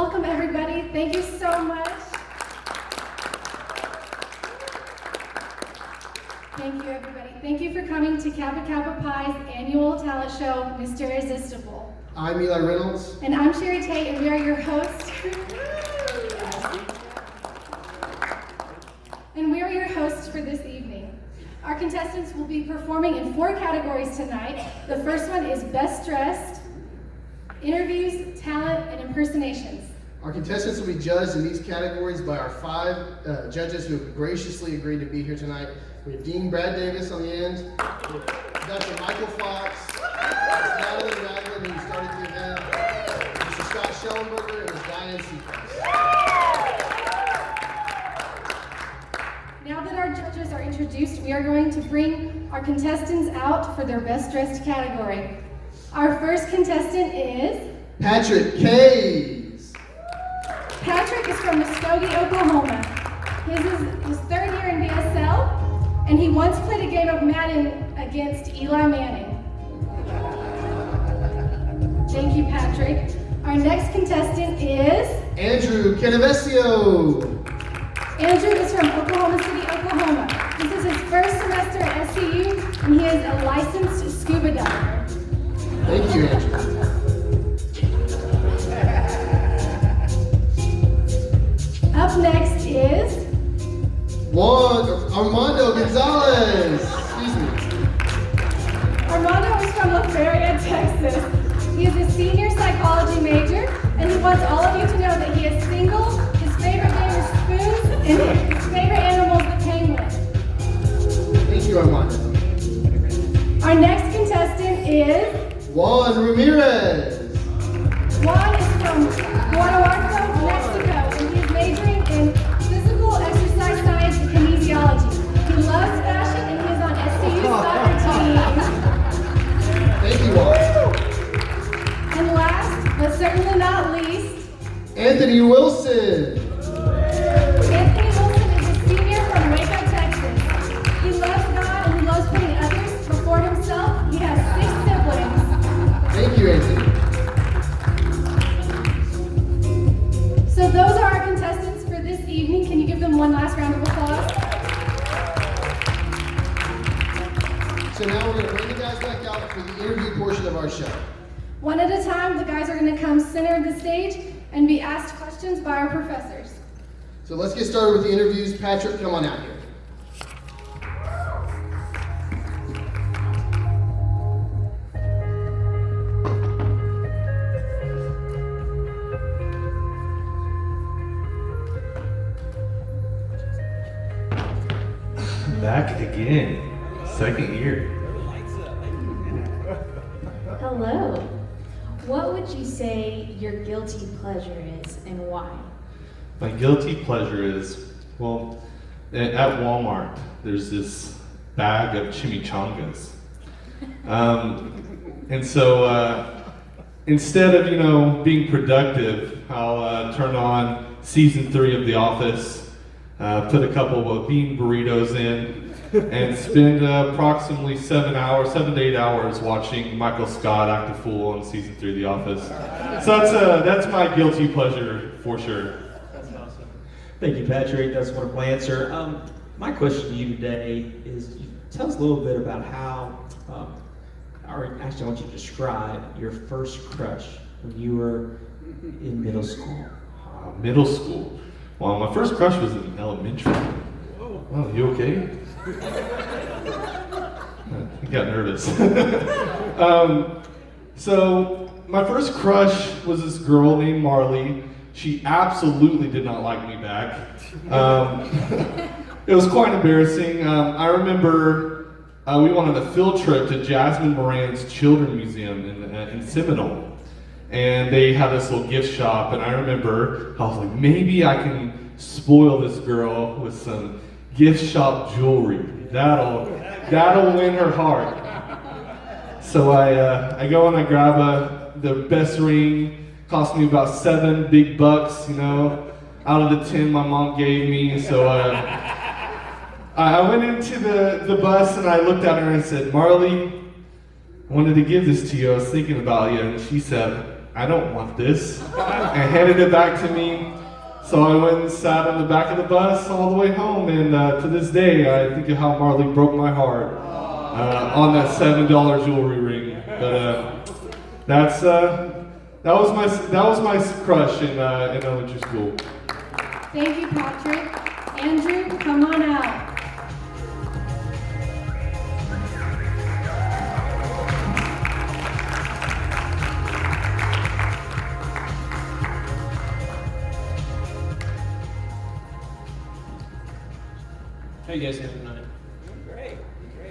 Welcome, everybody. Thank you so much. Thank you, everybody. Thank you for coming to Kappa Kappa Pi's annual talent show, Mr. Irresistible. I'm Eli Reynolds. And I'm Sherry Tate, and we are your hosts. For this evening. Our contestants will be performing in 4 categories tonight. The first one is Best Dressed, Interviews, Talent, and Impersonations. Our contestants will be judged in these categories by our 5 judges who have graciously agreed to be here tonight. We have Dean Brad Davis on the end, Dr. Michael Fox, Natalie Ragland, who started the event, Mr. Scott Schellenberger, and Ms. Diane Seacrest. Now that our judges are introduced, we are going to bring our contestants out for their Best Dressed category. Our first contestant is Patrick Kays. Patrick is from Muskogee, Oklahoma. His is his 3rd year in BSL, and he once played a game of Madden against Eli Manning. Thank you, Patrick. Our next contestant is Andrew Canavesio. Andrew is from Oklahoma City, Oklahoma. This is his first semester at SCU, and he is a licensed scuba diver. Thank you, Andrew. Up next is Armando Gonzalez. Excuse me. Armando is from La Feria, Texas. He is a senior psychology major, and he wants all of you to know that he is single. His favorite game is spoons, and his favorite animal is the penguin. Thank you, Armando. Our next contestant is Juan Ramirez. Juan is from Guanajuato, Mexico, and he is majoring in physical exercise science and kinesiology. He loves fashion, and he is on SCU's soccer team. Thank you, Juan. And last, but certainly not least, Anthony Wilson. Anthony Wilson is a senior from Waco, Texas. He loves God and he loves putting others before himself. He has 6 siblings. Thank you, Anthony. So those are our contestants for this evening. Can you give them one last round of applause? So now we're going to bring the guys back out for the interview portion of our show. One at a time, the guys are going to come center the stage and be asked questions by our professors. So let's get started with the interviews. Patrick, come on out here. Back again, 2nd year. Hello. What would you say your guilty pleasure is and why? My guilty pleasure is, well, at Walmart, there's this bag of chimichangas. And so instead of, being productive, I'll turn on season 3 of The Office, put a couple of bean burritos in, and spend approximately 7 to 8 hours watching Michael Scott act a fool on season 3 of The Office. So that's my guilty pleasure for sure. That's awesome. Thank you, Patrick. That's a wonderful answer. My question to you today is, tell us a little bit about how, or actually I want you to describe your first crush when you were in middle school. Middle school. Well, my first crush was in elementary. Oh, you okay? I got nervous. So my first crush was this girl named Marley. She absolutely did not like me back. It was quite embarrassing. I remember we went on a field trip to Jasmine Moran's Children's Museum in Seminole. And they had this little gift shop, and I remember I was like, maybe I can spoil this girl with some gift shop jewelry. That'll win her heart. So I go and I grab the best ring. Cost me about $7 big bucks, out of the 10 my mom gave me. So I went into the bus and I looked at her and I said, Marley, I wanted to give this to you. I was thinking about you. And she said, I don't want this, and handed it back to me. So I went and sat on the back of the bus all the way home, and to this day, I think of how Marley broke my heart on that $7 jewelry ring. But that was my crush in elementary school. Thank you, Patrick. Andrew, come on out. How you guys doing tonight? Great.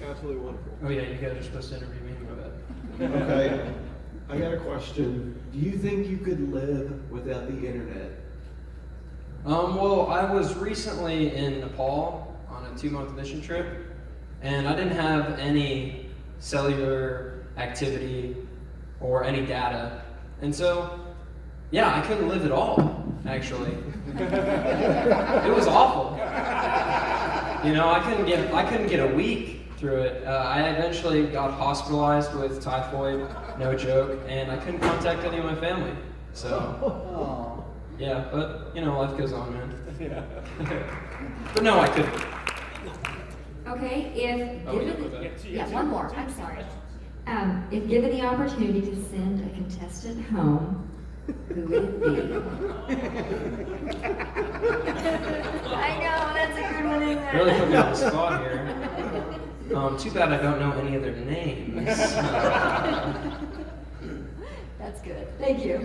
Absolutely wonderful. Oh yeah, you guys are supposed to interview me. My bad. Okay, I got a question. Do you think you could live without the internet? Well, I was recently in Nepal on a 2-month mission trip, and I didn't have any cellular activity or any data, and so yeah, I couldn't live at all. Actually, it was awful. You know, I couldn't get a week through it. I eventually got hospitalized with typhoid, no joke, and I couldn't contact any of my family. So, yeah, but you know, life goes on, man. But no, I couldn't. Okay, if Oh, given yeah, one more. I'm sorry. If given the opportunity to send a contestant home, who would it be? I know, that's a good one, isn't it? Really put me on the spot here. Too bad I don't know any of their names. That's good. Thank you.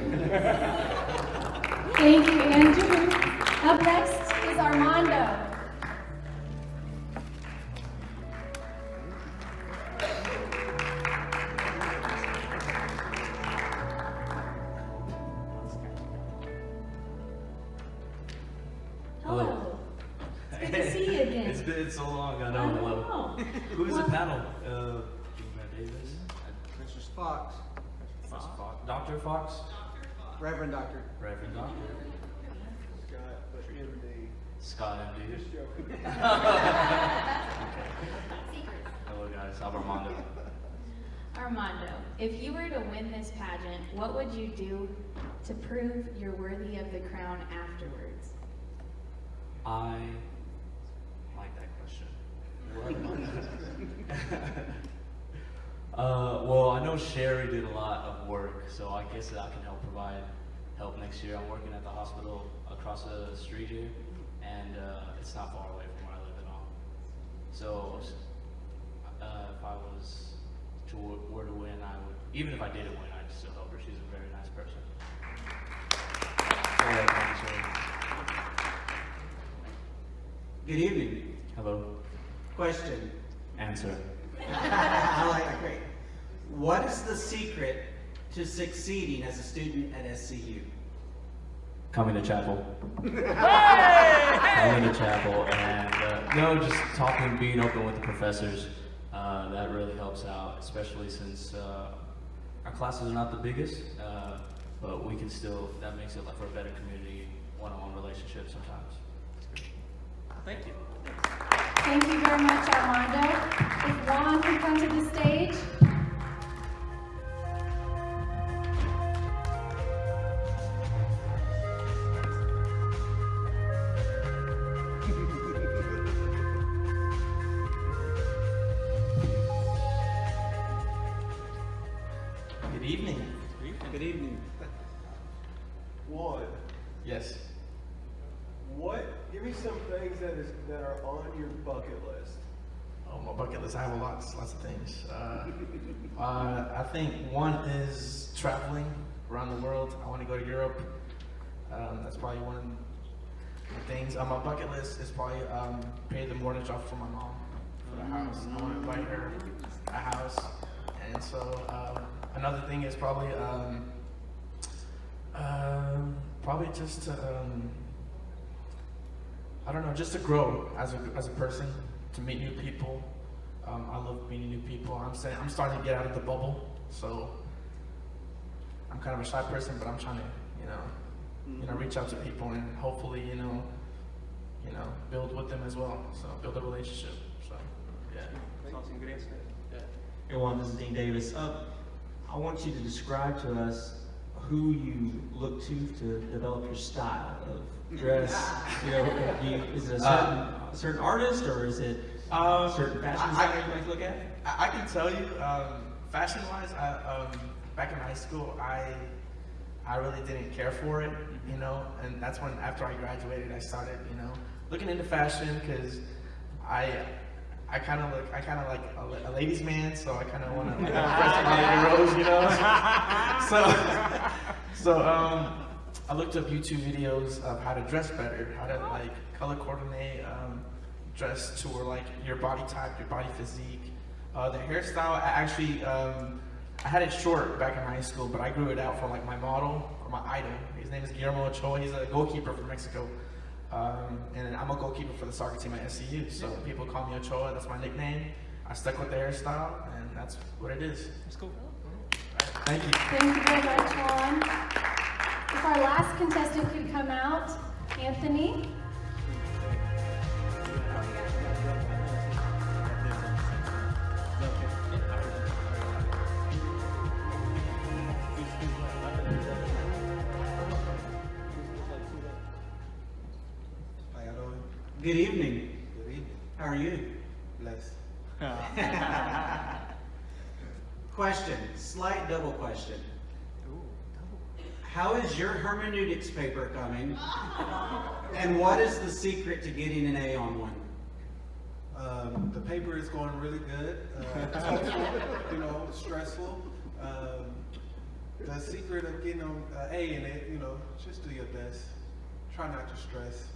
Thank you, Andrew. Up next is Armando. Hello. It's good to see you again. It's been so long, I know. I Hello. know. Who's the panel? Dean Davis? Mr. Fox. Dr. Fox? Reverend Doctor. Reverend Doctor? Scott, but MD. Scott MD? Just joking. Hello guys, I'm Armando. Armando, if you were to win this pageant, what would you do to prove you're worthy of the crown afterwards? I like that question. Well, I know Sherry did a lot of work, so I guess that I can help provide help next year. I'm working at the hospital across the street here, and it's not far away from where I live at all. So if I were to win, I would, even if I didn't win, I'd still help her. She's a very nice person. Thank you, Sherry. Good evening. Hello. Question. Answer. I like that. Great. What is the secret to succeeding as a student at SCU? Coming to chapel. Coming to chapel, and no, just talking, being open with the professors. That really helps out, especially since our classes are not the biggest, but we can still, that makes it like for a better community, one-on-one relationship sometimes. Thank you. Thank you very much, Armando. If Juan can come to the stage. Good evening. Good evening. One. Yes. Give me some things that are on your bucket list. Oh, my bucket list, I have lots of things. I think one is traveling around the world. I want to go to Europe. That's probably one of the things. On my bucket list is probably pay the mortgage off for my mom for the house. I want to buy her a house. And so another thing is probably just to, I don't know, just to grow as a person, to meet new people. I love meeting new people. I'm starting to get out of the bubble, so I'm kind of a shy person, but I'm trying to, reach out to people and hopefully, build with them as well. So build a relationship. So yeah. That's awesome. Good answer. Everyone, this is Dean Davis. I want you to describe to us who you look to develop your style of dress? You know, is it a certain artist, or is it a certain fashion designer you like to look at? I can tell you, fashion-wise, back in high school, I really didn't care for it, you know, and that's when, after I graduated, I started, you know, looking into fashion, because I kind of like a ladies' man, so I kind of want to like impress my girls, you know. so I looked up YouTube videos of how to dress better, how to like color coordinate, dress to like your body type, your body physique. The hairstyle, I had it short back in high school, but I grew it out for like my model or my idol. His name is Guillermo Ochoa. He's a goalkeeper from Mexico. And I'm a goalkeeper for the soccer team at SCU, so people call me Ochoa. That's my nickname. I stuck with the hairstyle, and that's what it is. It's cool. Thank you. Thank you very much, Juan. If our last contestant could come out, Anthony. Good evening. Good evening. How are you? Blessed. Question, slight double question. How is your hermeneutics paper coming? And what is the secret to getting an A on one? The paper is going really good. You know, stressful. The secret of getting an A in it, you know, just do your best. Try not to stress.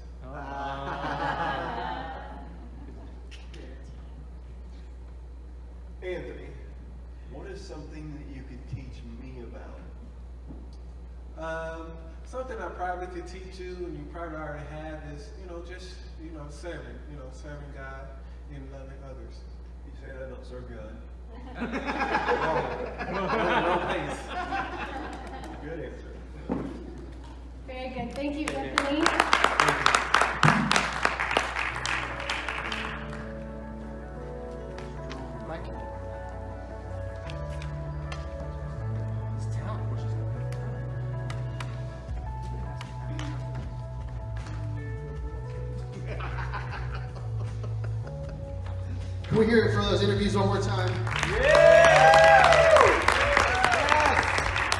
Anthony, what is something that you could teach me about? Something I probably could teach you, and you probably already have, is, you know, just, you know, serving God and loving others. You say I don't serve God. Wrong place. Good answer. Very good. Thank you, Anthony. Can we hear it for those interviews one more time?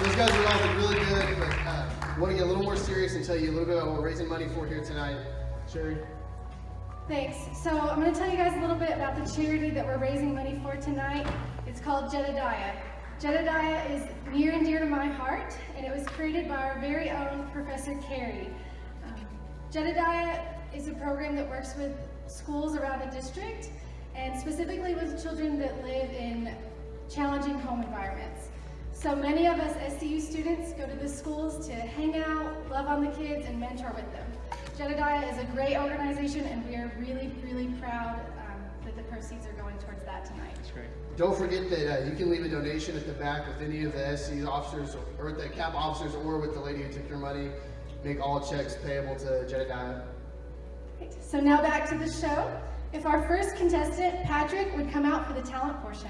Those guys are all really good, but I want to get a little more serious and tell you a little bit about what we're raising money for here tonight. Sherry? Thanks. So I'm going to tell you guys a little bit about the charity that we're raising money for tonight. It's called Jedediah. Jedediah is near and dear to my heart, and it was created by our very own Professor Carey. Jedediah is a program that works with schools around the district, and specifically with children that live in challenging home environments. So many of us SCU students go to the schools to hang out, love on the kids, and mentor with them. Jedediah is a great organization, and we are really, really proud that the proceeds are going towards that tonight. That's great. Don't forget that you can leave a donation at the back with any of the SCU officers, or with the CAP officers, or with the lady who took your money. Make all checks payable to Jedediah. Great. So now back to the show. If our first contestant, Patrick, would come out for the talent portion.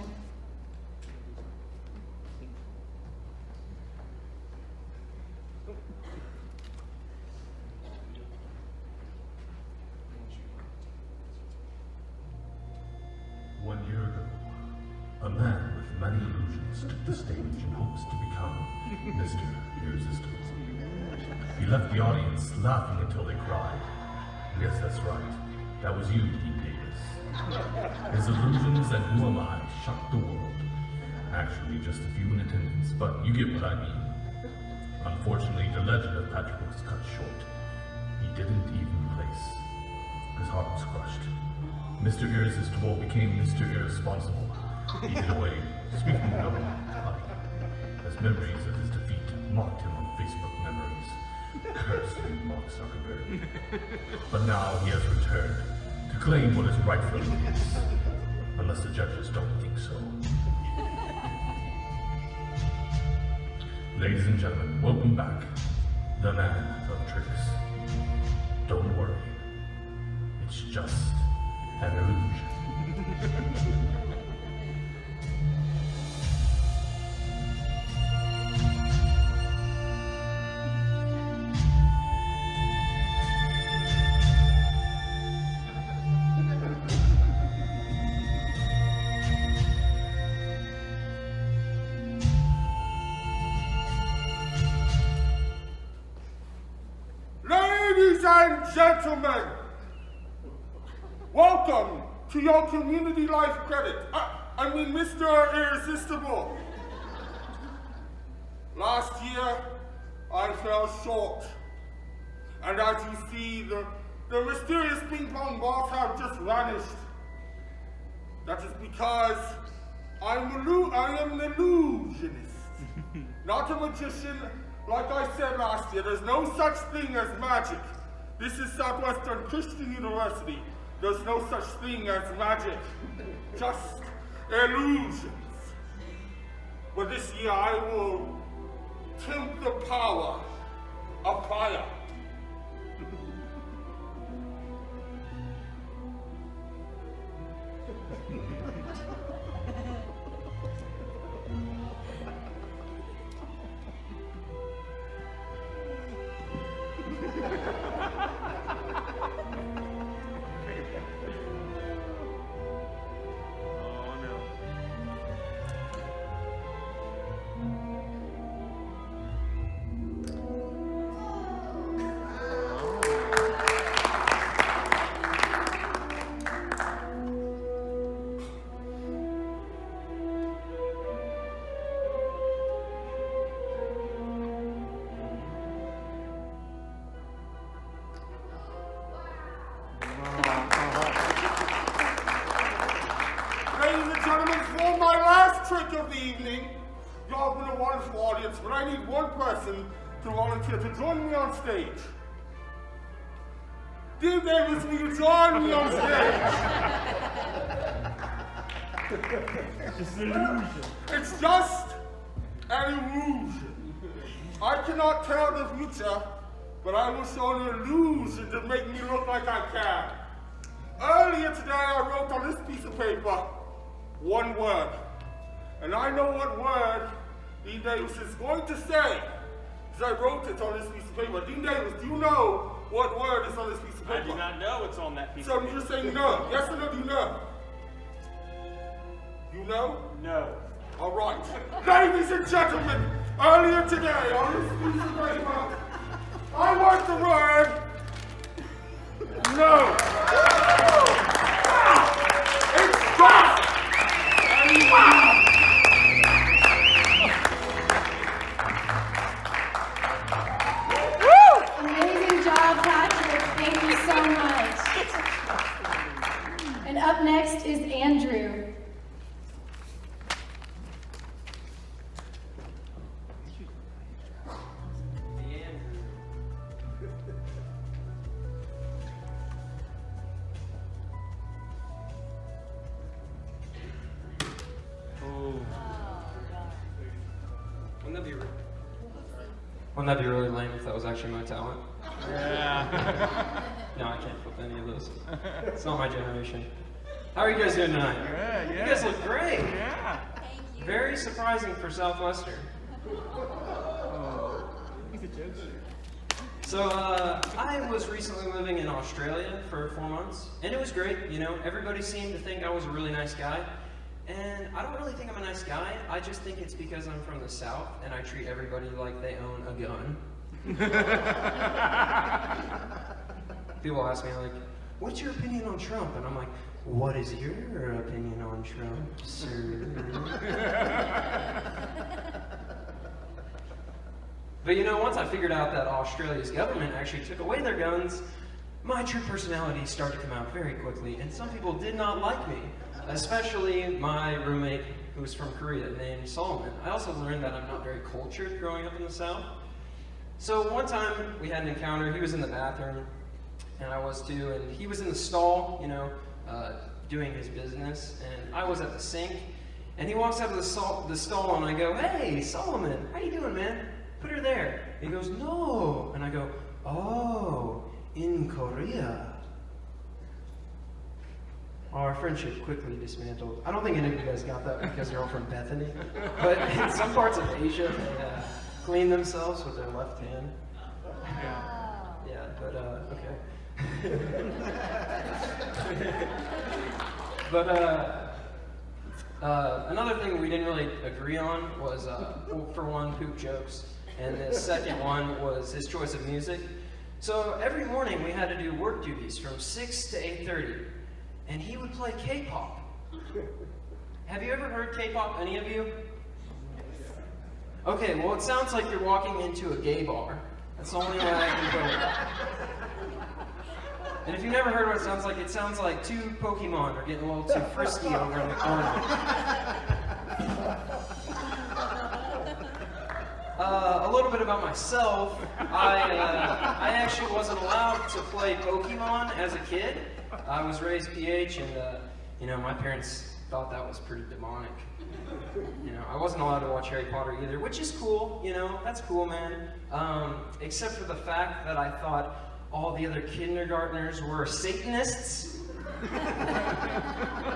One year ago, a man with many illusions took the stage in hopes to become Mr. Irresistible. He left the audience laughing until they cried. Yes, that's right. That was you, Dean Davis. His illusions and who am I shocked the world. Actually, just a few in attendance, but you get what I mean. Unfortunately, the legend of Patrick was cut short. He didn't even place. His heart was crushed. Mr. Irresistible became Mr. Irresponsible. He hid away, speaking of honey, as memories of his defeat mocked him on Facebook memories. Curse you, Mark Zuckerberg. But now he has returned to claim what is rightfully his, unless the judges don't think so. Ladies and gentlemen, welcome back, the man of tricks. Don't worry, it's just an illusion. and gentlemen, welcome to your community life credit. Mr. Irresistible. Last year, I fell short. And as you see, the mysterious ping pong balls have just vanished. That is because I am an illusionist, not a magician. Like I said last year, there's no such thing as magic. This is Southwestern Christian University. There's no such thing as magic, just illusions. But this year I will tempt the power of fire. Trick of the evening. Y'all been a wonderful audience, but I need one person to volunteer to join me on stage. Dean Davis, will you join me on stage? It's just an illusion. It's just an illusion. I cannot tell the future, but I will show an illusion to make me look like I can. Earlier today, I wrote on this piece of paper one word. And I know what word Dean Davis is going to say, because I wrote it on this piece of paper. Dean Davis, do you know what word is on this piece of paper? I do not know what's on that piece of paper. So you're saying no. Yes or no, do you know? You know? No. All right. Ladies and gentlemen, earlier today on this piece of paper, I wrote the word no. It's just an Amazing job, Patrick. Thank you so much. And up next is Andrew. Wouldn't that be really lame if that was actually my talent? Yeah. No, I can't flip any of those. It's not my generation. How are you guys doing tonight? Yeah. You guys look great. Yeah. Very surprising for Southwestern. He's a jokester. So, I was recently living in Australia for 4 months, and it was great. You know, everybody seemed to think I was a really nice guy. And I don't really think I'm a nice guy. I just think it's because I'm from the South and I treat everybody like they own a gun. People ask me like, what's your opinion on Trump? And I'm like, what is your opinion on Trump, sir? But you know, once I figured out that Australia's government actually took away their guns, my true personality started to come out very quickly, and some people did not like me. Especially my roommate who was from Korea named Solomon. I also learned that I'm not very cultured growing up in the South. So one time we had an encounter. He was in the bathroom and I was too, and he was in the stall, you know, doing his business, and I was at the sink, and he walks out of the stall and I go, hey, Solomon, how you doing, man? Put her there. And he goes, no. And I go, oh, in Korea. Our friendship quickly dismantled. I don't think any of you guys got that because you're all from Bethany. But in some parts of Asia, they clean themselves with their left hand. Yeah, but, okay. But, another thing we didn't really agree on was, for one, poop jokes. And the second one was his choice of music. So every morning we had to do work duties from 6 to 8:30, and he would play K-pop. Have you ever heard K-pop, any of you? Okay, well it sounds like you're walking into a gay bar. That's the only way I can put it. And if you've never heard what it sounds like two Pokemon are getting a little too frisky over in the corner. A little bit about myself. I actually wasn't allowed to play Pokemon as a kid. I was raised PH, and my parents thought that was pretty demonic. I wasn't allowed to watch Harry Potter either, which is cool. That's cool, man. Except for the fact that I thought all the other kindergartners were Satanists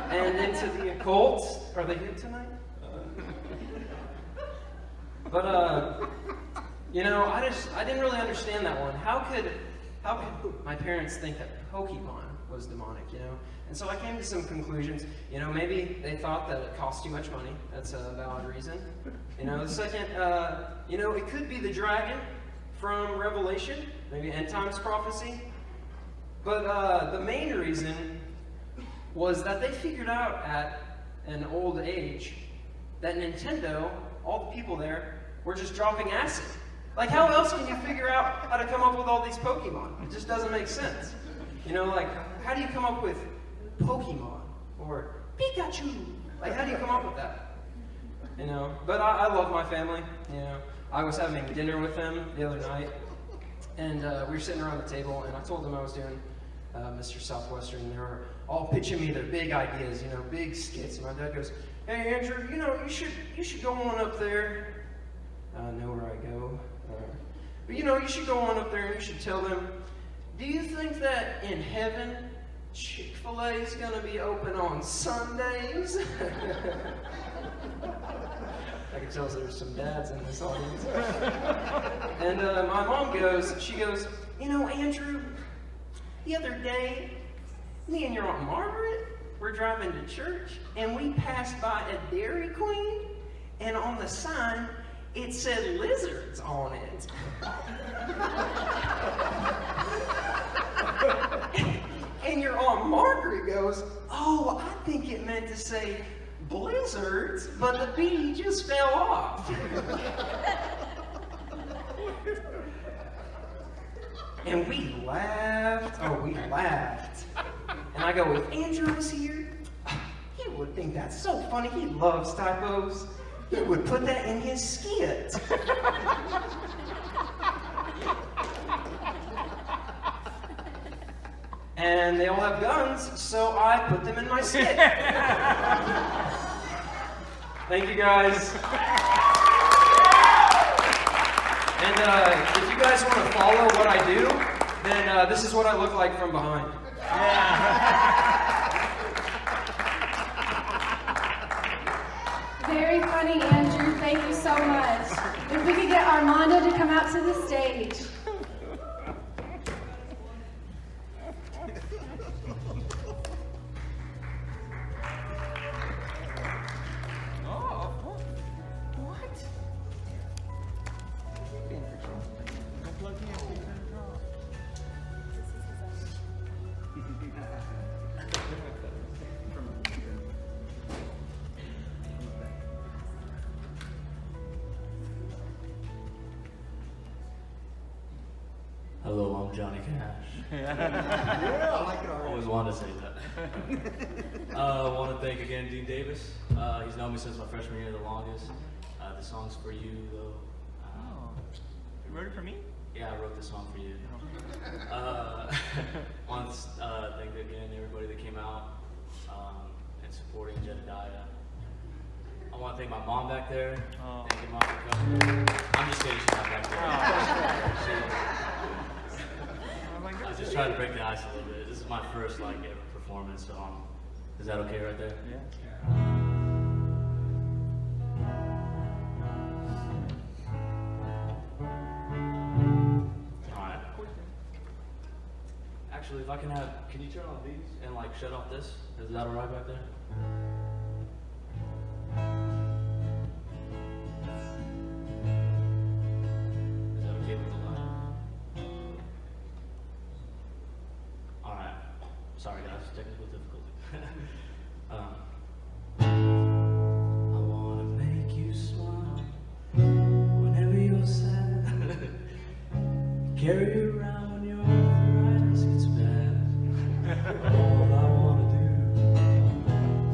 and into the occult. Are they here tonight? But I didn't really understand that one. How could my parents think that Pokemon was demonic? And so I came to some conclusions. Maybe they thought that it cost too much money. That's a valid reason. The second, it could be the dragon from Revelation, maybe end times prophecy. But the main reason was that they figured out at an old age that Nintendo, all the people there, were just dropping acid. Like, how else can you figure out how to come up with all these Pokemon? It just doesn't make sense. How do you come up with Pokemon or Pikachu? Like, how do you come up with that? But I love my family. I was having dinner with them the other night, and we were sitting around the table, and I told them I was doing Mr. Southwestern, and they were all pitching me their big ideas, big skits. And my dad goes, "Hey, Andrew, you should go on up there." I know where I go. But you should go on up there and you should tell them, do you think that in heaven, Chick-fil-A is going to be open on Sundays? I can tell there's some dads in this audience. And my mom goes, Andrew, the other day, me and your Aunt Margaret were driving to church and we passed by a Dairy Queen, and on the sign, it said lizards on it. And your Aunt Margaret goes, "Oh, I think it meant to say blizzards, but the B just fell off." And we laughed. Oh, we laughed. And I go, if Andrew was here, he would think that's so funny. He loves typos. He would put that in his skit. And they all have guns, so I put them in my skit. Thank you, guys. And if you guys want to follow what I do, then this is what I look like from behind. Very funny, Andrew. Thank you so much. If we could get Armando to come out to the stage. Hello, I'm Johnny Cash. Yeah, I like it already. Always wanted to say that. I want to thank again Dean Davis. He's known me since my freshman year, the longest. The song's for you, though. You wrote it for me? Yeah, I wrote this song for you. Want to thank again everybody that came out and supporting Jedediah. I want to thank my mom back there. Thank you, Mom, for coming. I'm just kidding, she's not back there. I just tried to break the ice a little bit. This is my first ever performance, so is that okay right there? Yeah. Alright. Actually, if I can you turn on these and shut off this? Is that alright back there? Is that okay with the light? carry you around when your arthritis gets bad. All I wanna do is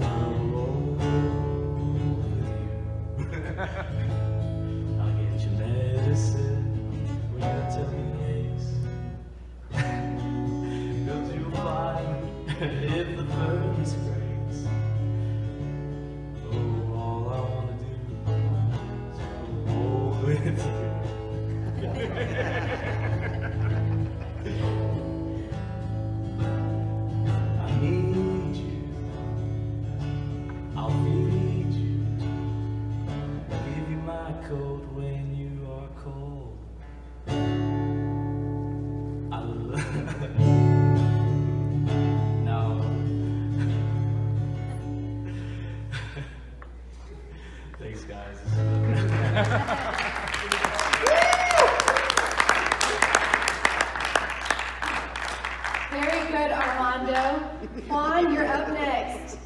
roll with you. I'll get your medicine when your tummy aches. 'Cause you'll find if the furnace breaks. Oh, all I wanna do is roll with you. I need you. I'll feed you. Give you my coat when you are cold. I love. No. Thanks, guys. Very good, Armando. Juan, you're up next.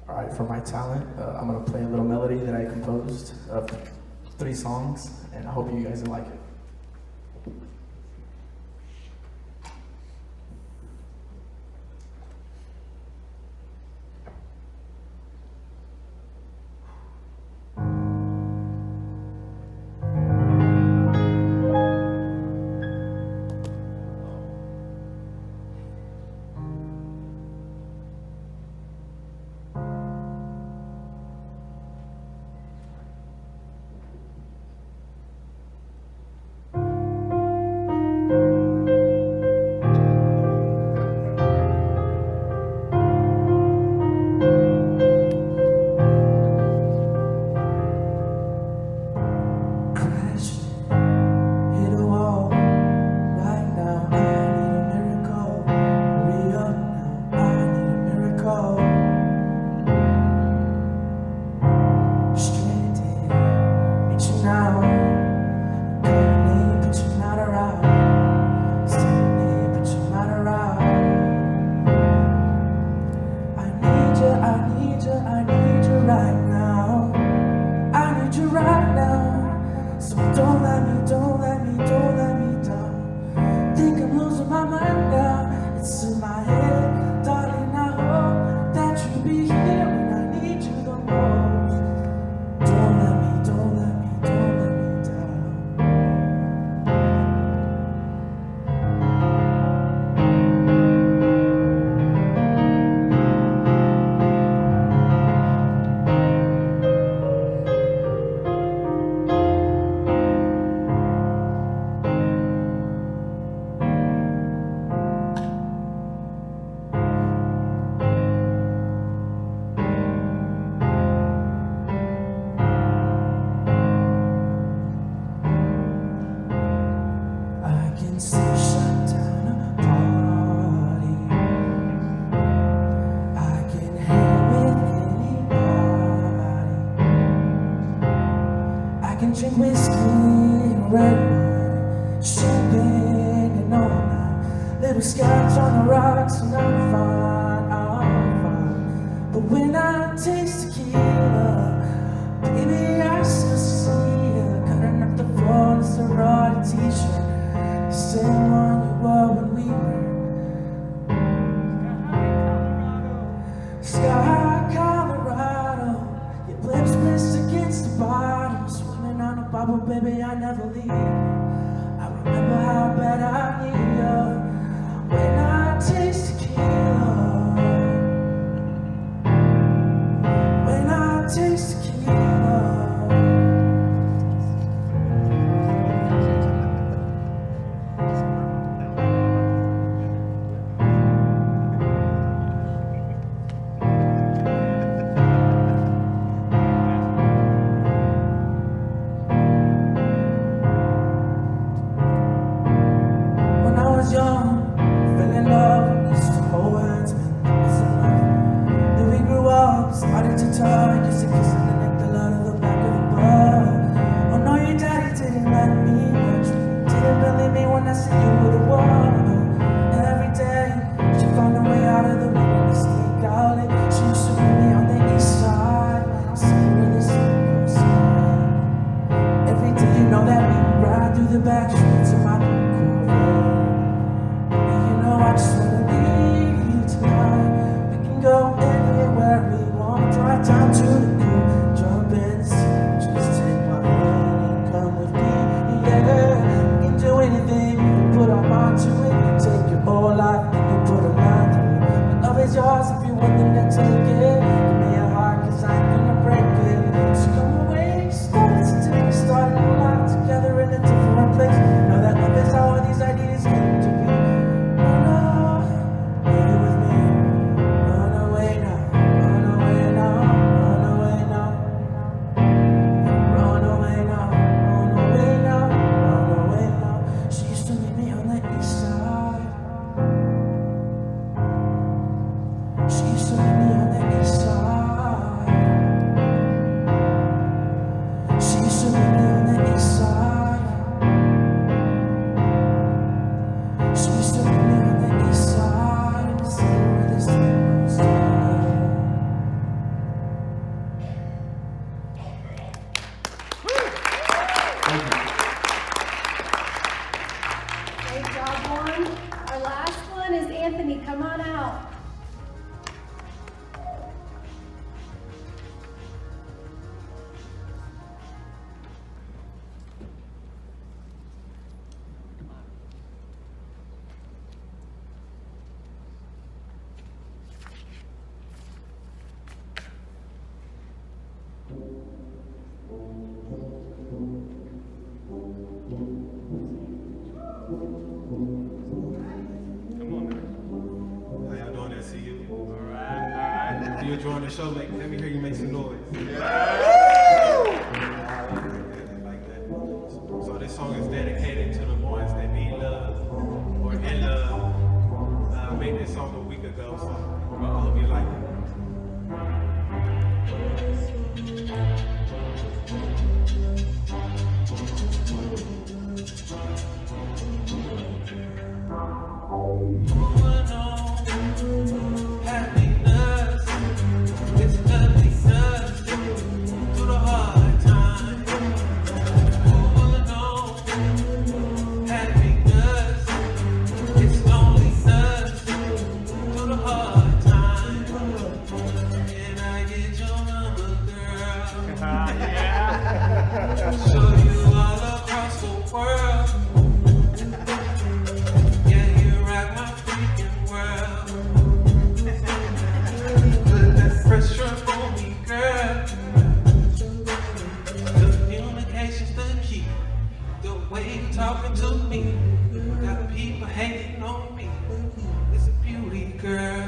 All right, for my talent, I'm gonna play a little melody that I composed of 3 songs, and I hope you guys will like it. Drink whiskey and red wine, champagne and all night. Little scotch on the rocks and I'm fine. But when I taste tequila, baby, I still see you cutting up the floor in a sorority t-shirt, the same one you wore when we were Sky High, Colorado. Your lips pressed against the bottom, swimming on a bubble, baby, I never leave. I remember how bad I need you when I taste tequila. When I taste tequila. When I was young, fell in love, used to hold hands, man. the back streets of my cool road. You know I just wanna leave you tonight. We can go anywhere we want. Drive down to the cool, jump in the sea. Just take my hand and come with me. Yeah, we can do anything. You can put our mind to it. Take your whole life and you put a line through it. My love is yours if you're willing to take it. Give me your heart 'cause I ain't gonna break it. So come away, started today, starting a life together in a different place. Know that love is how all these ideas came to be. Run away with me, run away now, run away now, run away now, run away now, run away now, run away now. She used to meet me on the east side. She used to meet me on the east side. She used to meet me on the east side. She used to meet me on the east side in the city where the sun goes down. Great job, Juan. Our last one is Anthony. Come on out. How y'all doing at CU? Alright. If you're enjoying the show, let me hear you make some noise. So this song is dedicated to the ones that need love or in love. I made this song a week ago, so I hope you like it. Happiness, it's nothingness through the hard times. Who will know? Happiness, it's loneliness through the hard times. Can I get your number, girl? Show you all across the world. Yeah, you rock my freaking world. Put that pressure on me, girl. The communication's the key. The way you're talking to me. Got people hating on me. It's a beauty, girl.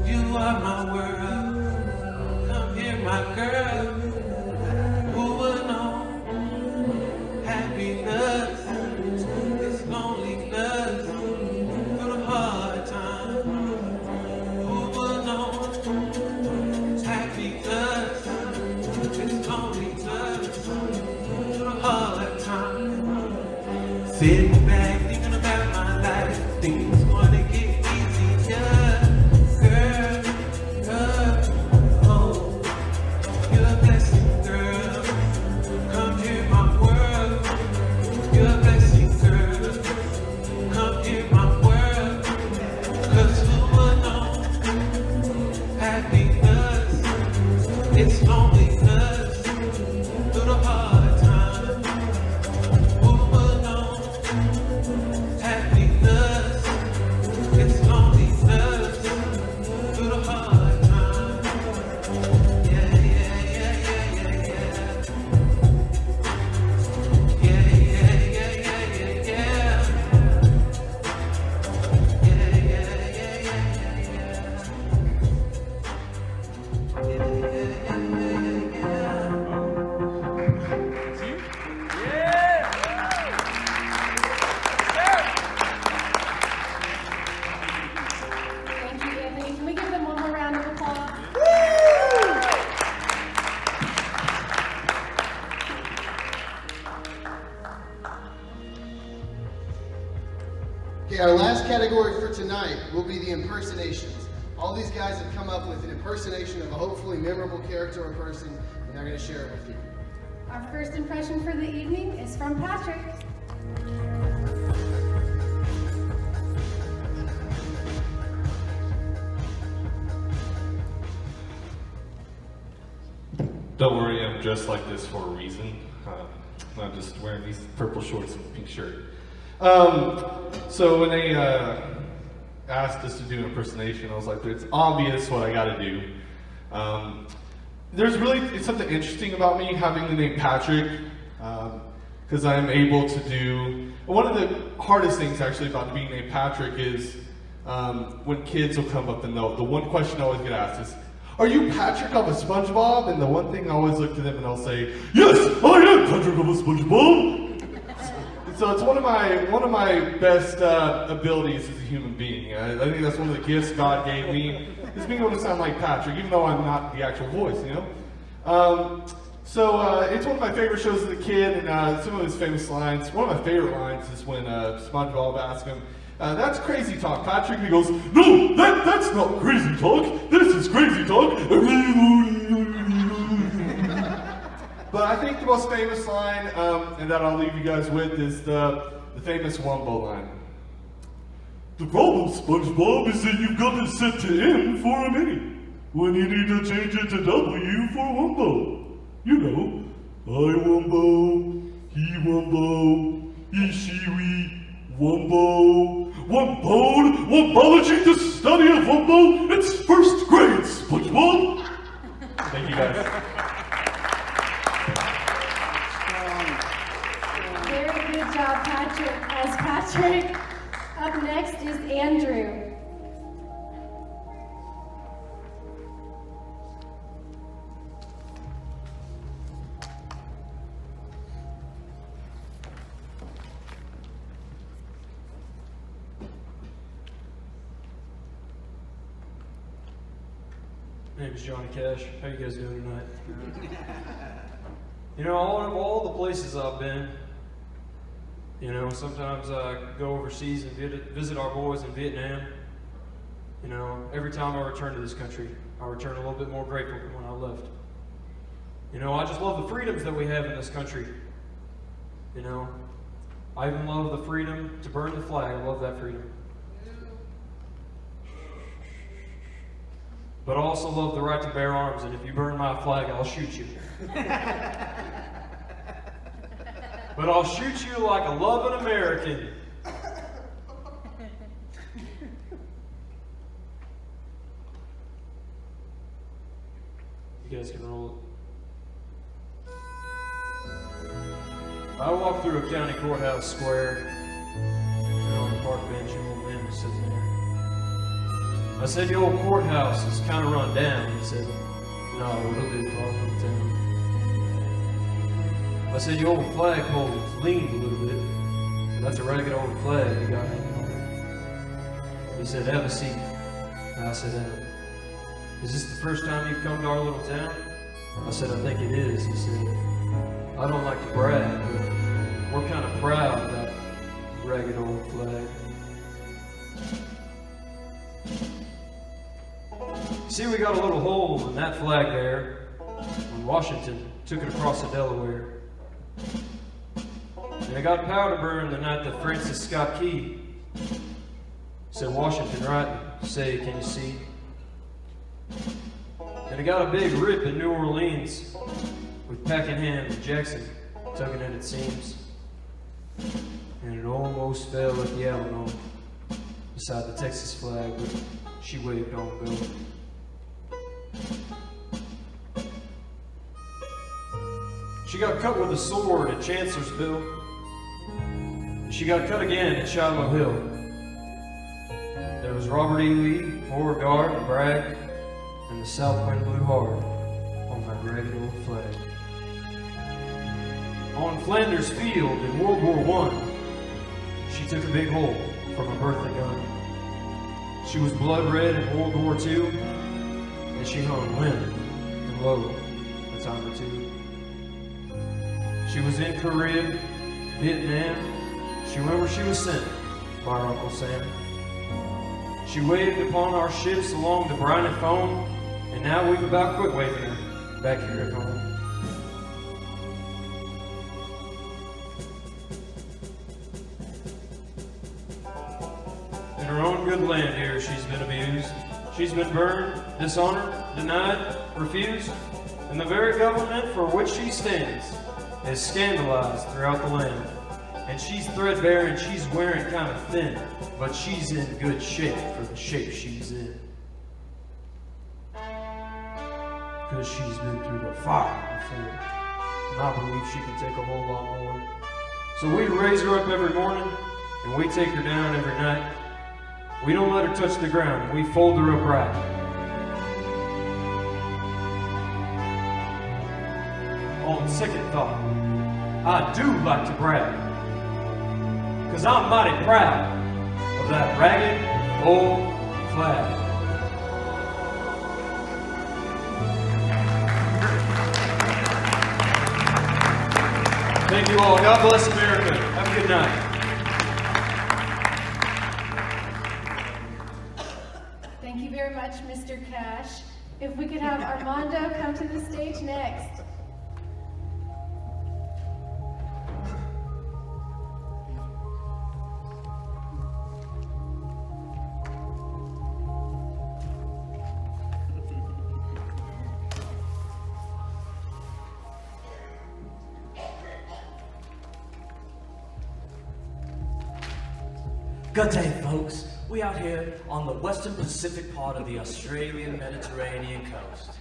You are my world. Come here, my girl. Who would know? Happiness, it's loneliness through the hard time. Who would know? Happiness, it's loneliness through the hard time. Sitting back, thinking about my life, things gonna get easier. Girl, oh, you're a blessing, girl. Come hear my world. You're a blessing, girl. Come hear my world. 'Cause who would know? Happiness, it's loneliness through the hard time. Who would know? Happiness, it's loneliness through the hard time. Yeah, yeah, yeah, yeah, yeah, yeah. Yeah, yeah, yeah, yeah, yeah, yeah. Yeah, yeah, yeah, yeah, yeah, yeah. Yeah, yeah, yeah, yeah, Thank you, Anthony. Can we give them one more round of applause? Okay, our last category for tonight will be the impersonations. All these guys have come up with an impersonation of a hopefully memorable character or person, and they're going to share it with you. Our first impression for the evening is from Patrick. Don't worry, I'm dressed like this for a reason. I'm not just wearing these purple shorts and a pink shirt. So when they asked us to do an impersonation, I was like, it's obvious what I gotta do. It's something interesting about me having the name Patrick, because I'm able to do, one of the hardest things actually about being named Patrick is when kids will come up and the one question I always get asked is, are you Patrick of a SpongeBob? And the one thing I always look to them and I'll say, yes, I am Patrick of a SpongeBob. So it's one of my best abilities as a human being. I think that's one of the gifts God gave me, is being able to sound like Patrick, even though I'm not the actual voice, you know? It's one of my favorite shows as a kid, and some of his famous lines. One of my favorite lines is when SpongeBob asks him, that's crazy talk, Patrick. And he goes, no, that's not crazy talk. This is crazy talk. But I think the most famous line, and that I'll leave you guys with, is the famous Wumbo line. The problem, SpongeBob, is that you've got it set to M for a minute, when you need to change it to W for Wumbo. You know, I Wumbo, he Wumbo, he, she, we, Wumbo. Wumbology, the study of Wumbo. It's first grade, SpongeBob. Thank you guys. Very good job, Patrick, as Patrick. Up next is Andrew. My name is Johnny Cash. How you guys doing tonight? You know, all the places I've been, you know, sometimes I go overseas and visit our boys in Vietnam. You know, every time I return to this country, I return a little bit more grateful than when I left. You know, I just love the freedoms that we have in this country. You know, I even love the freedom to burn the flag. I love that freedom. But I also love the right to bear arms, and if you burn my flag, I'll shoot you. But I'll shoot you like a loving American. You guys can roll it. I walked through a county courthouse square, and on the park bench, an old man was sitting there. I said, the old courthouse is kind of run down. He said, no, it'll do for our little town. I said, the old flagpole is leaned a little bit. That's a regular old flag you got hanging on it. He said, have a seat. And I said, is this the first time you've come to our little town? I said, I think it is. He said, I don't like to brag, but we're kind of proud of that ragged old flag. See, we got a little hole in that flag there when Washington took it across the Delaware. And it got powder burned the night that Francis Scott Key said, Washington, right? Say, can you see? And it got a big rip in New Orleans with Pakenham and Jackson tugging at its seams. And it almost fell at the Alamo beside the Texas flag, but she waved on go. She got cut with a sword at Chancellorsville. And she got cut again at Shiloh Hill. There was Robert E. Lee, Beauregard, and Bragg, and the South Wind blew hard on that ragged old flag. On Flanders Field in World War I, she took a big hole from a Bertha gun. She was blood red in World War II, and she hung limp and low a time or two. She was in Korea, Vietnam. She went where she was sent by her Uncle Sam. She waved upon our ships along the briny foam, and now we've about quit waving her back here at home. In her own good land here, she's been abused. She's been burned, dishonored, denied, refused, and the very government for which she stands is scandalized throughout the land. And she's threadbare and she's wearing kind of thin, but she's in good shape for the shape she's in. Because she's been through the fire before, and I believe she can take a whole lot more. So we raise her up every morning, and we take her down every night. We don't let her touch the ground, and we fold her up right. On second thought, I do like to brag, because I'm mighty proud of that ragged old flag. Thank you all. God bless America. Have a good night. Thank you very much, Mr. Cash. If we could have Armando come to the stage next. Good day, folks. We out here on the western Pacific part of the Australian Mediterranean coast.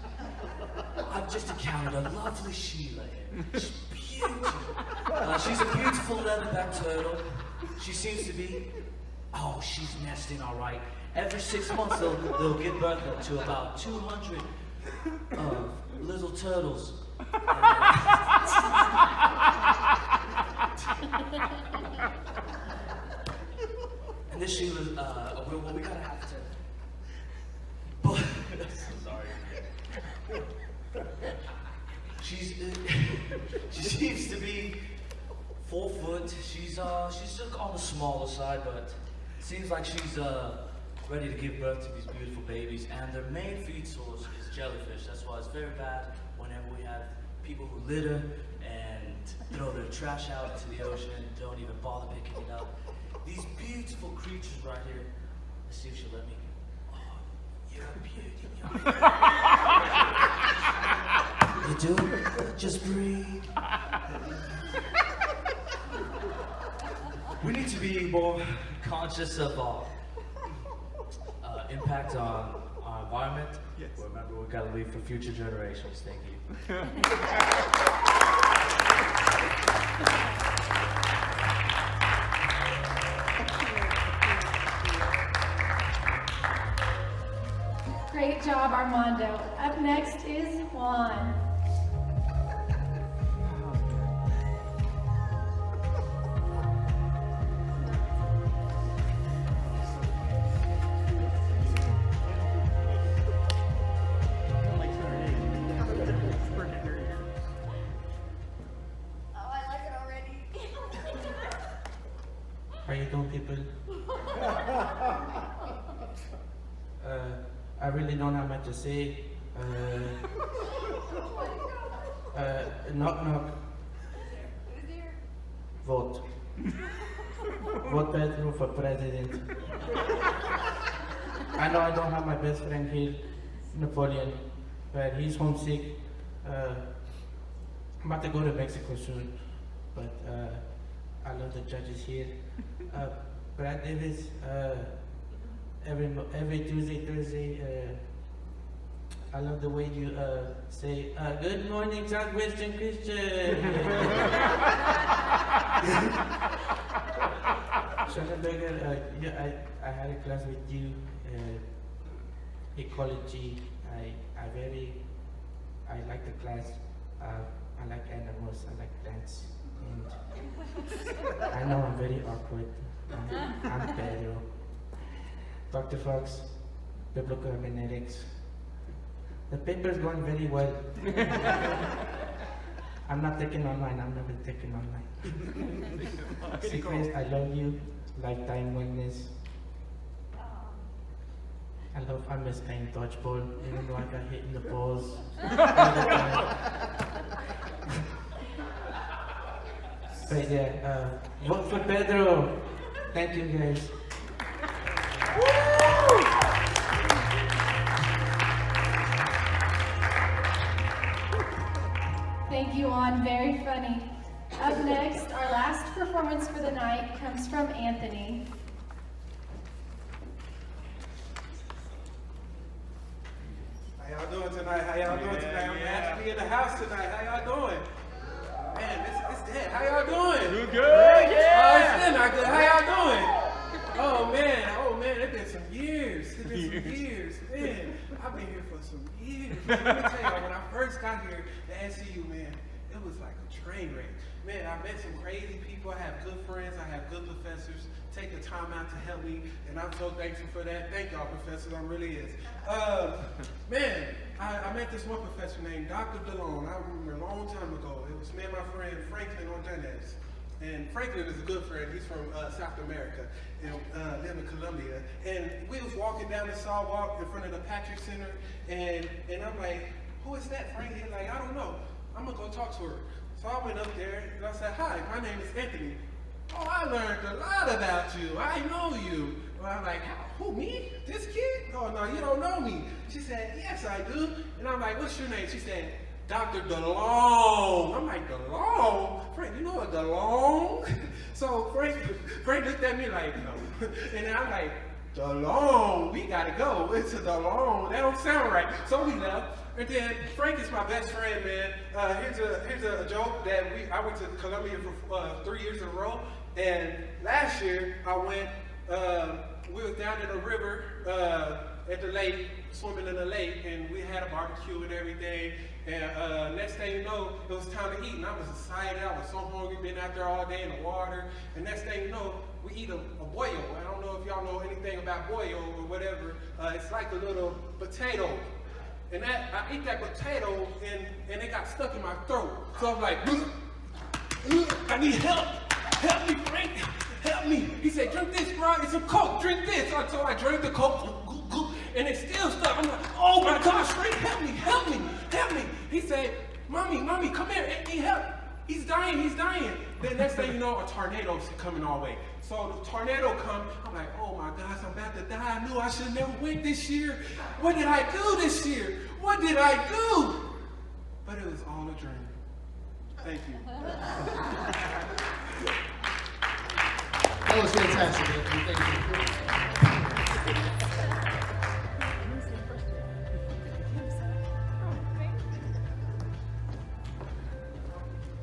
I've just encountered a lovely Sheila here. She's beautiful. She's a beautiful leatherback turtle. She seems to be, oh, she's nesting all right. Every 6 months they'll give birth to about 200 little turtles. And this Sheila, well, we gotta have to. But sorry. She seems to be 4 foot. She's just on the smaller side, but it seems like she's ready to give birth to these beautiful babies. And their main feed source is jellyfish. That's why it's very bad whenever we have people who litter and throw their trash out into the ocean and don't even bother picking it up. These beautiful creatures right here. Let's see if she'll let me. Oh, you're a beauty. You do it. Just breathe. We need to be more conscious of our impact on our environment. Yes. Remember, we've got to leave for future generations. Thank you. Great job, Armando. Up next is Juan. How you doing, people? I really don't have much to say. Knock knock. Vote. Vote Pedro for president. I know I don't have my best friend here, Napoleon, but he's homesick. I'm about to go to Mexico soon, but I love the judges here. Brad Davis, every Tuesday, Thursday, I love the way you say, good morning, Southwestern Christian. Schonenberger, yeah, I had a class with you, ecology. I like the class. I like animals, I like plants. And I know I'm very awkward. I'm Pedro. Dr. Fox, Biblical Hermeneutics. The paper's going very well. I'm not taking online, I'm never taking online. Secrets, I love you. Lifetime wellness. I miss playing dodgeball, even though I got hit in the balls. But yeah, vote for Pedro. Thank you guys. Thank you, Juan. Very funny. Up next, our last performance for the night comes from Anthony. How y'all doing tonight? How y'all doing tonight? I'm glad to be in the house tonight. How y'all doing? Man, it's Dad. How y'all doing? You good? Yeah. Oh, it's still not good. How y'all doing? Oh man, it's been some years. It's been some years. Man, I've been here for some years. Man, let me tell y'all, when I first got here to SCU, man, it was like a train wreck. Man, I met some crazy people. I have good friends. I have good professors. Take the time out to help me, and I'm so thankful for that. Thank y'all, professors. I really is. Man, I met this one professor named Dr. DeLone. I remember a long time ago. It was me and my friend Franklin Ordonez. And Franklin is a good friend. He's from South America and live in Colombia. And we was walking down the sidewalk in front of the Patrick Center, and I'm like, who is that, Frank? He's like, I don't know. I'm gonna go talk to her. So I went up there and I said, hi, my name is Anthony. Oh, I learned a lot about you. I know you. Well, I'm like, who, me? This kid? Oh, no, you don't know me. She said, yes, I do. And I'm like, what's your name? She said, Dr. DeLone. I'm like, DeLone? Frank, you know a DeLone? So Frank looked at me like, no. And then I'm like, DeLone, we gotta go. It's a DeLone. That don't sound right. So we left. And then Frank is my best friend, man. Here's a joke that I went to Colombia for 3 years in a row. And last year I went, we was down in the river at the lake, swimming in the lake, and we had a barbecue and everything. And next thing you know, it was time to eat, and I was excited. I was so hungry, been out there all day in the water. And next thing you know, we eat a bollo. I don't know if y'all know anything about bollo or whatever. It's like a little potato. And I ate that potato, and it got stuck in my throat. So I'm like, I need help. Help me, Frank. Help me. He said, drink this, bro. It's a Coke. Drink this. So I drank the Coke, and it still stuck. I'm like, oh my gosh, Frank, help me, help me, help me. He said, mommy, come here. I need help. He's dying. Then next thing you know, a tornado's coming our way. So the tornado comes, I'm like, oh my gosh, I'm about to die. I knew I should have never went this year. What did I do this year? What did I do? But it was all a dream. Thank you. That was fantastic, Anthony. Thank you.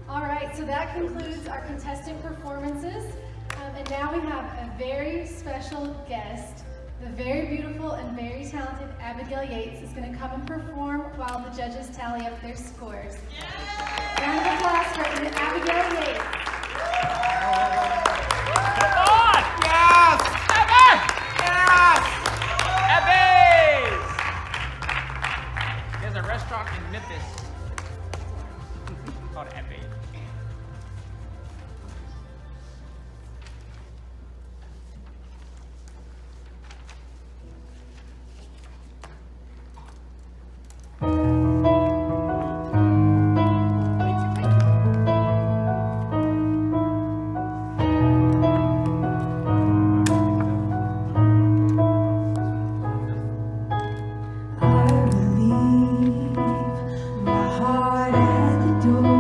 All right, so that concludes our contestant performances. And now we have a very special guest. The very beautiful and very talented Abigail Yates is going to come and perform while the judges tally up their scores. Yay! Round of applause for Abigail Yates. Come on! Yes! Abby! Yes! Abby! There's a restaurant in Memphis called Abby. My heart at the door.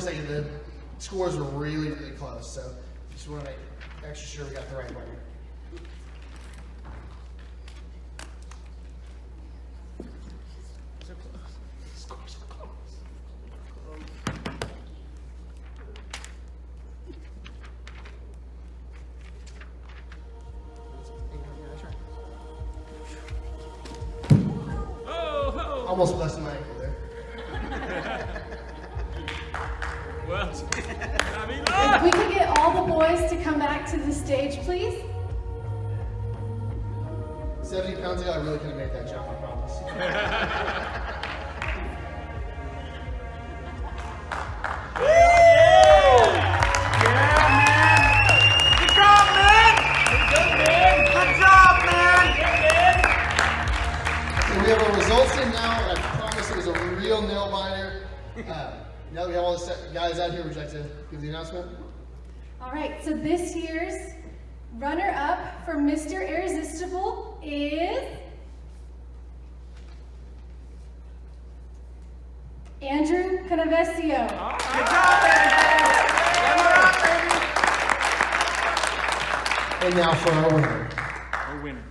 for a second, the scores were really, really close. So just want to make extra sure we got the right one. Almost busted my ankle there. Well, If we could get all the boys to come back to the stage, please. 70 pounds ago, I really couldn't make that jump, I promise. So we have our results in now, and I promise it was a real nail biter. Now that we have all the guys out here, would you like to give the announcement? All right, so this year's runner-up for Mr. Irresistible is Andrew Canavesio. Good job, And now for our winner. Our winner.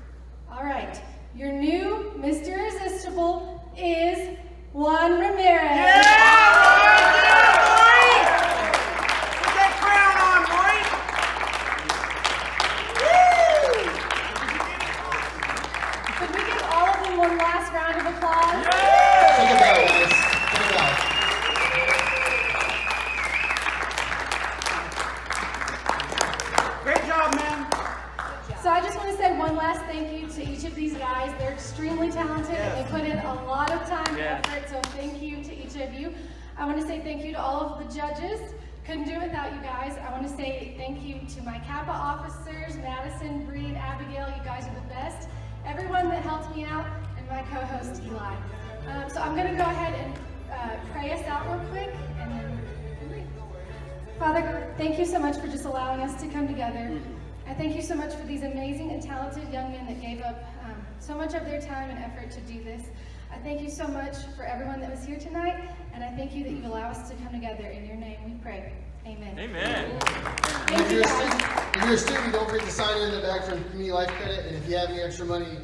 All right, your new Mr. Irresistible is Juan Ramirez. Could we give all of them one last round of applause? Take a bow, guys. Take a bow. Great job, man. So I just want to say one last thank you to each of these guys. They're extremely talented and they put in a lot of time and effort, so thank you to each of you. I want to say thank you to all of the judges. Couldn't do it without you guys. I want to say thank you to my Kappa officers, Madison, Bree, and Abigail. You guys are the best. Everyone that helped me out, and my co-host, Eli. So I'm going to go ahead and pray us out real quick, and then leave. Father, thank you so much for just allowing us to come together. I thank you so much for these amazing and talented young men that gave up so much of their time and effort to do this. I thank you so much for everyone that was here tonight, and I thank you that you allow us to come together. In your name we pray. Amen. Amen. If you're a student, don't forget to sign in the back for Community Life Credit, and if you have any extra money,